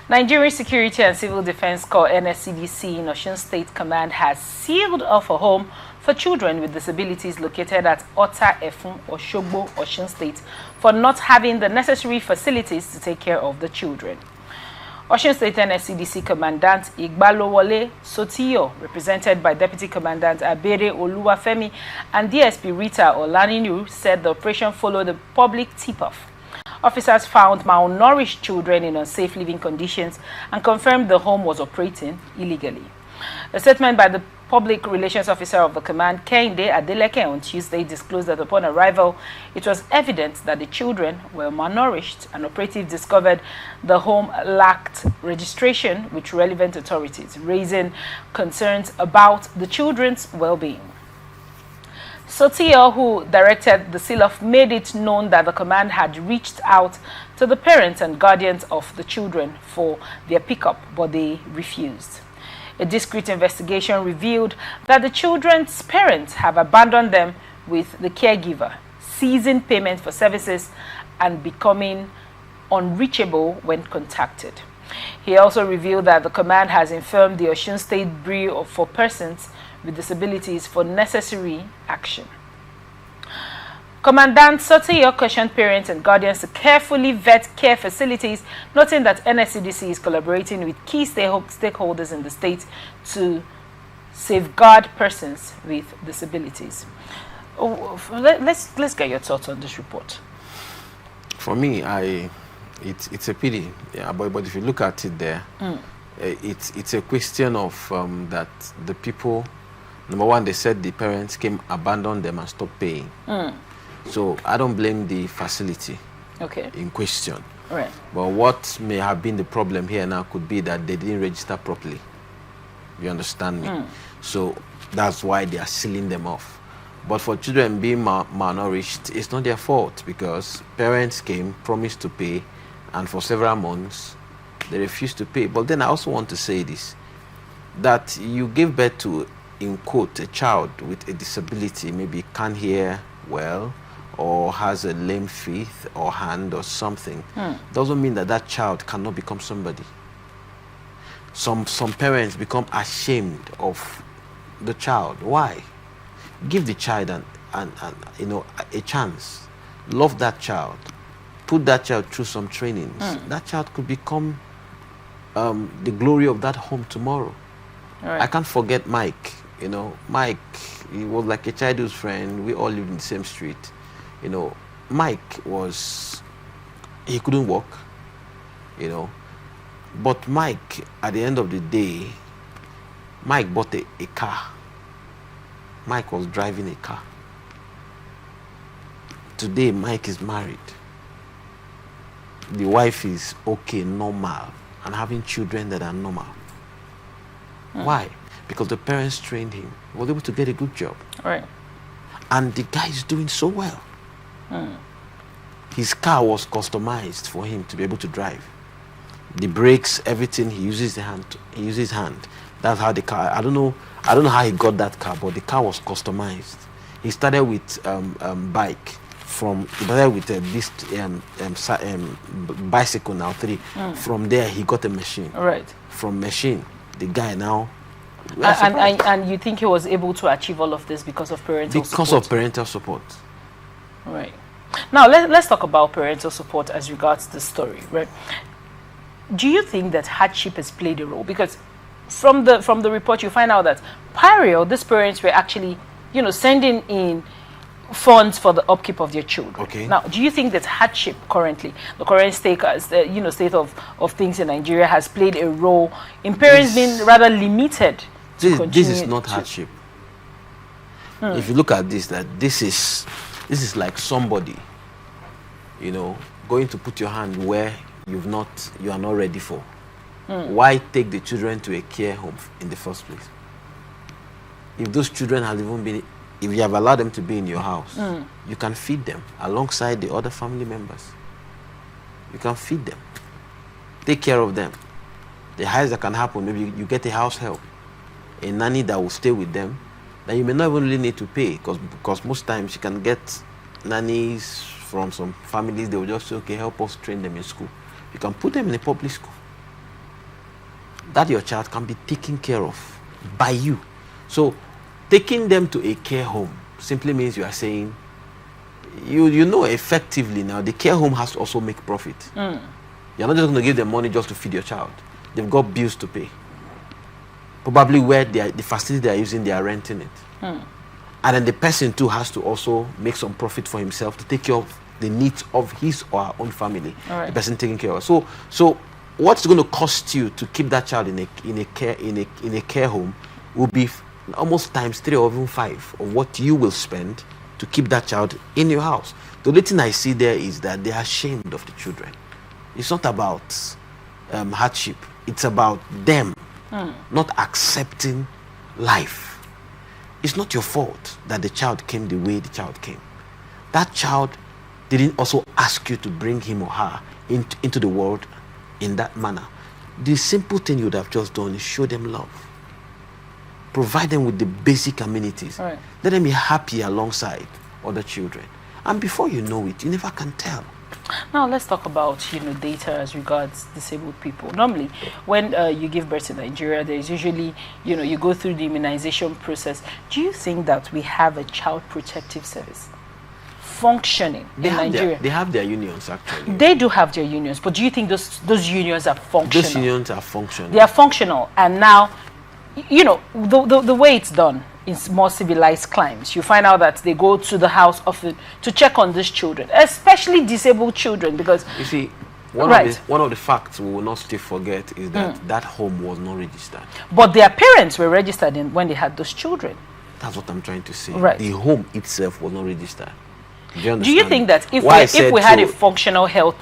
Nigerian Security and Civil Defense Corps NSCDC in Osun State Command has sealed off a home for children with disabilities located at Ota Efun, Osogbo, Osun State for not having the necessary facilities to take care of the children. Osun State NSCDC Commandant Igbalowole Sotiyo, represented by Deputy Commandant Abere Oluwafemi and DSP Rita Olaninu, said the operation followed a public tip-off. Officers found malnourished children in unsafe living conditions and confirmed the home was operating illegally. A statement by the Public Relations Officer of the command, Kehinde Adeleke, on Tuesday disclosed that upon arrival, it was evident that the children were malnourished, and operatives discovered the home lacked registration with relevant authorities, raising concerns about the children's well-being. Sotiyo, who directed the seal-off, made it known that the command had reached out to the parents and guardians of the children for their pickup, but they refused. A discreet investigation revealed that the children's parents have abandoned them with the caregiver, ceasing payment for services and becoming unreachable when contacted. He also revealed that the command has informed the Osun State Bureau for Persons with Disabilities for necessary action. Commandant Sotiyo cautioned parents and guardians to carefully vet care facilities, noting that NSCDC is collaborating with key stakeholders in the state to safeguard persons with disabilities. Let's get your thoughts on this report. For me, it's a pity, yeah, but if you look at it there, it's a question of that the people, number one, they said the parents came, abandoned them and stopped paying. So I don't blame the facility in question. Right. But what may have been the problem here now could be that they didn't register properly. You understand me? So that's why they are sealing them off. But for children being malnourished, it's not their fault, because parents came, promised to pay, and for several months they refused to pay. But then I also want to say this, that you give birth to, in quote, a child with a disability, maybe can't hear well, or has a lame feet or hand or something, doesn't mean that that child cannot become somebody. Some parents become ashamed of the child. Why? Give the child a chance. Love that child. Put that child through some trainings. That child could become the glory of that home tomorrow. Right. I can't forget Mike. Mike, he was like a childhood friend. We all lived in the same street. Mike he couldn't walk, but Mike, at the end of the day, Mike bought a car. Mike was driving a car. Today, Mike is married. The wife is okay, normal, and having children that are normal. Why? Because the parents trained him. He was able to get a good job. Right. And the guy is doing so well. His car was customized for him to be able to drive. The brakes, everything, he uses the hand. He uses his hand. That's how the car. I don't know how he got that car, but the car was customized. He started with bike. He started with this bicycle now 3. From there, he got a machine. Right. From machine, the guy now. And you think he was able to achieve all of this because of parental support? Because of parental support. Right. Now, let's talk about parental support as regards the story, right? Do you think that hardship has played a role? Because from the report, you find out that prior, these parents were actually, sending in funds for the upkeep of their children. Okay. Now, do you think that hardship currently, the current state of things in Nigeria, has played a role in parents being rather limited? This is not hardship. If you look at this, this is like somebody, going to put your hand where you are not ready for. Why take the children to a care home in the first place? If those children have if you have allowed them to be in your house, you can feed them alongside the other family members. You can feed them, take care of them. The highest that can happen, maybe you get a house help, a nanny that will stay with them. Then you may not even really need to pay, because most times you can get nannies from some families. They will just say, okay, help us train them in school. You can put them in a public school. that your child can be taken care of by you. So taking them to a care home simply means you are saying, you know effectively now, the care home has to also make profit. You're not just going to give them money just to feed your child. They've got bills to pay. Probably where the facility they are using, they are renting it. And then the person too has to also make some profit for himself to take care of the needs of his or her own family. The person taking care of. So what's going to cost you to keep that child in a care home will be almost times 3 or even 5 of what you will spend to keep that child in your house. The only thing I see there is that they are ashamed of the children. It's not about hardship. It's about them not accepting life. It's not your fault that the child came the way the child came. That child didn't also ask you to bring him or her into the world in that manner. The simple thing you would have just done is show them love. Provide them with the basic amenities. Let them be happy alongside other children. And before you know it, you never can tell. Now let's talk about data as regards disabled people. Normally, when you give birth in Nigeria, there is usually you go through the immunization process. Do you think that we have a child protective service functioning in Nigeria? They have their unions actually. They do have their unions, but do you think those unions are functional? Those unions are functional. They are functional, and now the way it's done in more civilized climes, you find out that they go to the house often to check on these children, especially disabled children, because you see, one of the facts we will not still forget is that that home was not registered. But their parents were registered when they had those children. That's what I'm trying to say. The home itself was not registered. Do you think that if we had a functional health,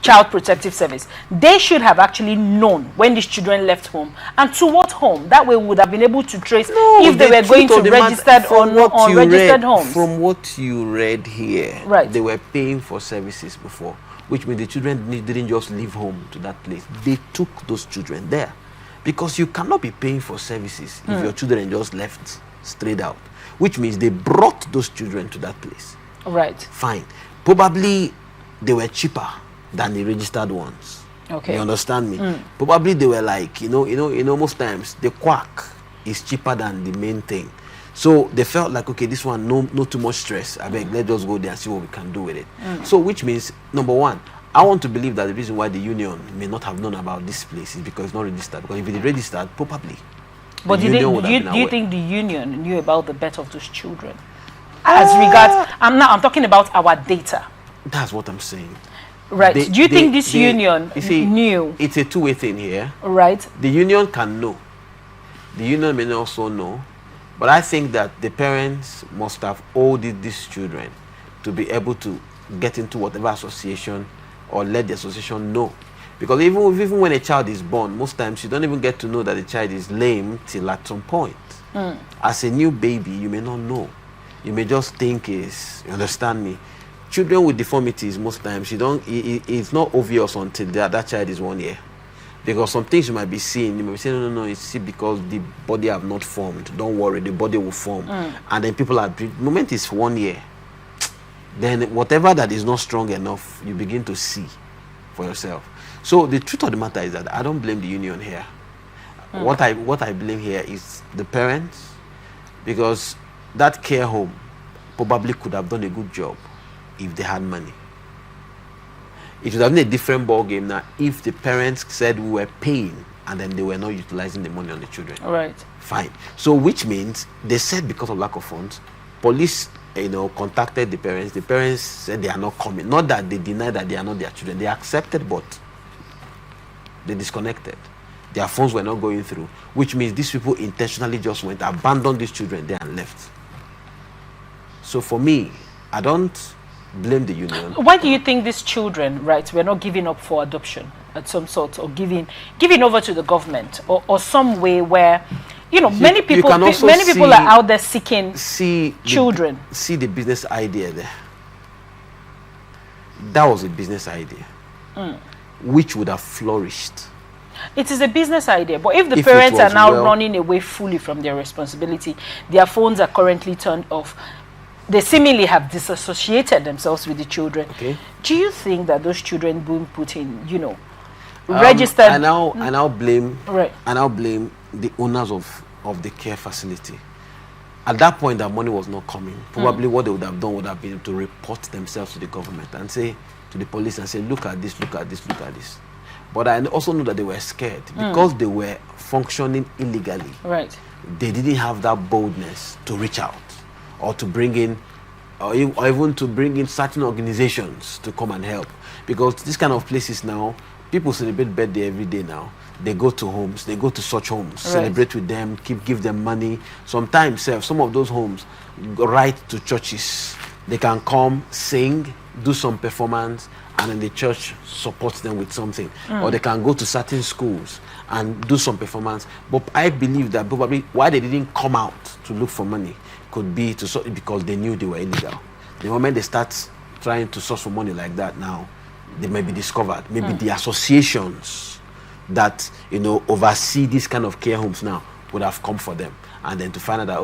child protective service, they should have actually known when these children left home and to what home? That way we would have been able to trace if they were going to registered or unregistered homes. From what you read here, they were paying for services before, which means the children didn't just leave home to that place. They took those children there. Because you cannot be paying for services if your children just left straight out, which means they brought those children to that place. Fine. Probably they were cheaper than the registered ones. You understand me? Probably they were like, most times the quack is cheaper than the main thing. So they felt like, okay, this one, no too much stress. I beg, let's just go there and see what we can do with it. So which means, number one, I want to believe that the reason why the union may not have known about this place is because it's not registered. Because if it is registered, probably. But do you think the union knew about the birth of those children? As regards, I'm talking about our data. That's what I'm saying. Do you think this union knew? It's a two-way thing here. The union can know. The union may also know. But I think that the parents must have owed these children to be able to get into whatever association or let the association know. Because even when a child is born, most times you don't even get to know that the child is lame till at some point. As a new baby, you may not know. You may just think you understand me? Children with deformities, most times, it's not obvious until that child is 1 year. Because some things you might be seeing, you might be saying, no, it's because the body have not formed. Don't worry, the body will form. And then the moment is 1 year, then whatever that is not strong enough, you begin to see for yourself. So the truth of the matter is that I don't blame the union here. What I blame here is the parents, because that care home probably could have done a good job if they had money. It would have been a different ball game now if the parents said we were paying and then they were not utilizing the money on the children. Fine. So which means they said because of lack of funds, police contacted the parents. The parents said they are not coming. Not that they denied that they are not their children. They accepted, but they disconnected. Their phones were not going through, which means these people intentionally just abandoned these children there and left. So for me, I don't blame the union. Why do you think these children, were not giving up for adoption at some sort, or giving over to the government, or some way where, many people are out there seeking children. See the business idea there. That was a business idea, which would have flourished. It is a business idea, but if the parents are now running away fully from their responsibility, their phones are currently turned off, they seemingly have disassociated themselves with the children. Do you think that those children being put in, registered. I now blame Right. I now blame the owners of the care facility. At that point, that money was not coming. Probably what they would have done would have been to report themselves to the government and say to the police and say, look at this, look at this, look at this. But I also know that they were scared because they were functioning illegally. Right. They didn't have that boldness to reach out or to bring in, or even to bring in certain organizations to come and help. Because this kind of places now, people celebrate birthday every day now. They go to homes, they go to such homes, celebrate with them, give them money. Sometimes, some of those homes go right to churches. They can come, sing, do some performance, and then the church supports them with something. Or they can go to certain schools and do some performance. But I believe that probably why they didn't come out to look for money could be because they knew they were illegal. The moment they start trying to source for money like that now, they may be discovered. Maybe the associations that oversee this kind of care homes now would have come for them, and then to find out that